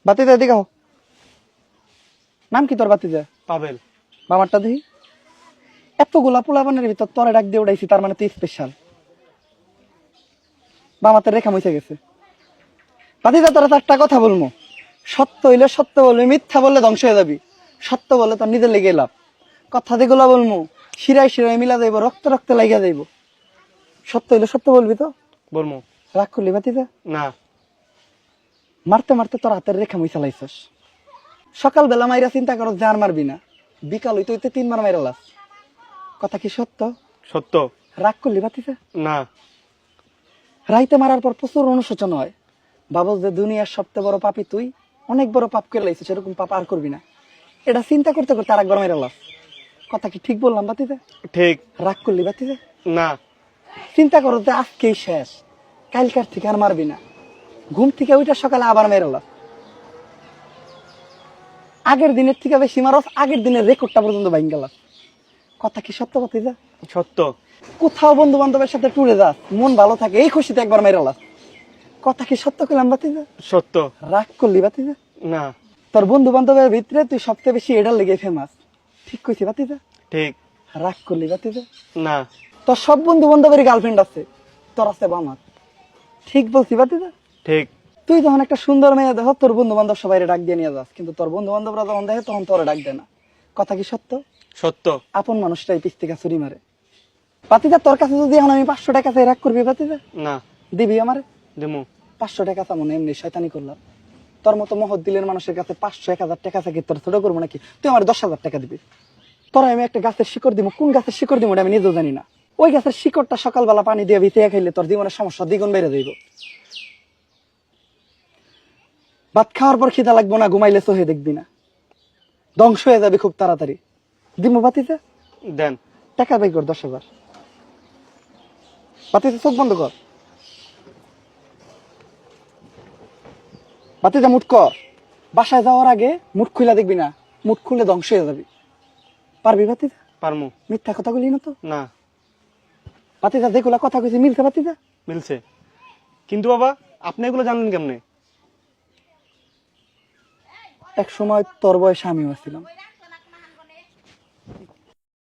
বাতিজা এদিকে আও। নাম কি তোর বাতিজা? পাবেল। বামারটা দেখি। এতগুলা পোলাপানের ভিতর তোরে ডাক দিয়ে উড়াইছি, তার মানে তুই স্পেশাল। বামাতে রেখা মুছে গেছে। বাতিজা তোরা চারটা কথা বলবো। সত্য হইলে সত্য বলবি, মিথ্যা বললে ধ্বংস হয়ে যাবি। সত্য বলে তোর নিজের লেগে লাভ। কথা যেগুলা বলবো শিরায় শিরায় মিলা যাইব, রক্ত রক্তে লাগিয়া যাইব। সত্য হইলে সত্য বলবি তো? বলমু। রাগ করলি বাতিজা? না। মারতে মারতে তোর হাতের রেখা মুছে লাইছস। সকালবেলা মাইরা চিন্তা করো যে আর মারবি না, বিকাল হইতে হইতে 3 বার মাইরা লাস। কথা কি সত্য? সত্য। রাগ করলি বাতিজা? না। রাইতে মারার পর প্রচুর অনুশোচনা হয়। ভাবস যে দুনিয়ার সবচেয়ে বড় পাপী তুই, অনেক বড় পাপ করে লাইছিস, এরকম পাপ আর করবি না। এটা চিন্তা করতে করতে আর একবার মাইরা লাস। কথা কি ঠিক বললাম বাতিজা? ঠিক। রাগ করলি বাতিজা? না। চিন্তা করো যে আজকেই শেষ, কালকার থেকে আর মারবি না। ঘুম থেকে ওইটা সকালে আবার মেরে লাস। আগের দিনের থেকে বেশি মারস, আগের দিনের রেকর্ডটা পর্যন্ত বাইন গেলাস। কথা কি সত্য বাতিজা? সত্য। কোথাও বন্ধু বান্ধবের সাথে ট্যুরে যাস, মন ভালো থাকে, এই খুশিতে একবার মেরে লাস। কথা কি সত্য কইলাম বাতিজা? সত্য। রাগ করলি বাতিজা? না। তোর বন্ধু বান্ধবের ভিতরে তুই সবচেয়ে বেশি এটার লেগে ফেমাস। ঠিক কইছি বাতিজা? ঠিক। রাগ করলি বাতিজা? না। তোর সব বন্ধু বান্ধবের গার্লফ্রেন্ড আছে, তোর আছে বামাত। ঠিক বলছি বাতিজা? ঠিক। তুই যখন একটা সুন্দর মেয়ে দেখো, তোর বন্ধু বান্ধব সবাই ডাক দিয়ে নিয়ে যাস, কিন্তু তোর বন্ধু বান্ধবরা যখন দেখে তখন তোর ডাক দেয় না। কথা কি সত্য? সত্য। আপন মানুষটাই পিছ থেকে ছুরি মারে। বাতিজা তোর কাছে যদি এখন আমি 500 টাকা চাই, রাগ করবি বাতিজা? না। দিবি আমার? দেমু। 500 টাকা চামো না, এমনি শয়তানি করলাম। তোর মতো মহৎ দিলের মানুষের কাছে 500-1000 টাকা চাই, তোর ছোট করবো নাকি? তুই আমার 10,000 টাকা দিবি। তোরা আমি একটা গাছের শিকড় দিব, কোন গাছের শিকড় দিব আমি নিজেও জানি না। ওই গাছের শিকড়টা সকালবেলা পানি দিয়ে ভিজিয়ে খাইলে তোর জীবনের সমস্যা দ্বিগুণ বেড়ে যাইব। ভাত খাওয়ার পর খিদা লাগবো না, ঘুমাইলে চোখে দেখবি না, ধ্বংস হয়ে যাবে খুব তাড়াতাড়ি। দিমু বাতিজা? দেন। টাকা বাই কর 10,000। বাতিজা চোখ বন্ধ কর। বাতিজা মুট কর। বাসায় যাওয়ার আগে মুট খুলে দেখবি না, মুট খুলে ধ্বংস হয়ে যাবি। পারবি বাতিজা? পারমু। মিথ্যা কথা বলি না তো? না। বাতিজা যেগুলা কথা কইছি মিলছে বাতিজা? মিলছে। কিন্তু বাবা আপনি এগুলো জানলেন কেমনে? এক সময় তোর বয়সে আমিও ছিলাম।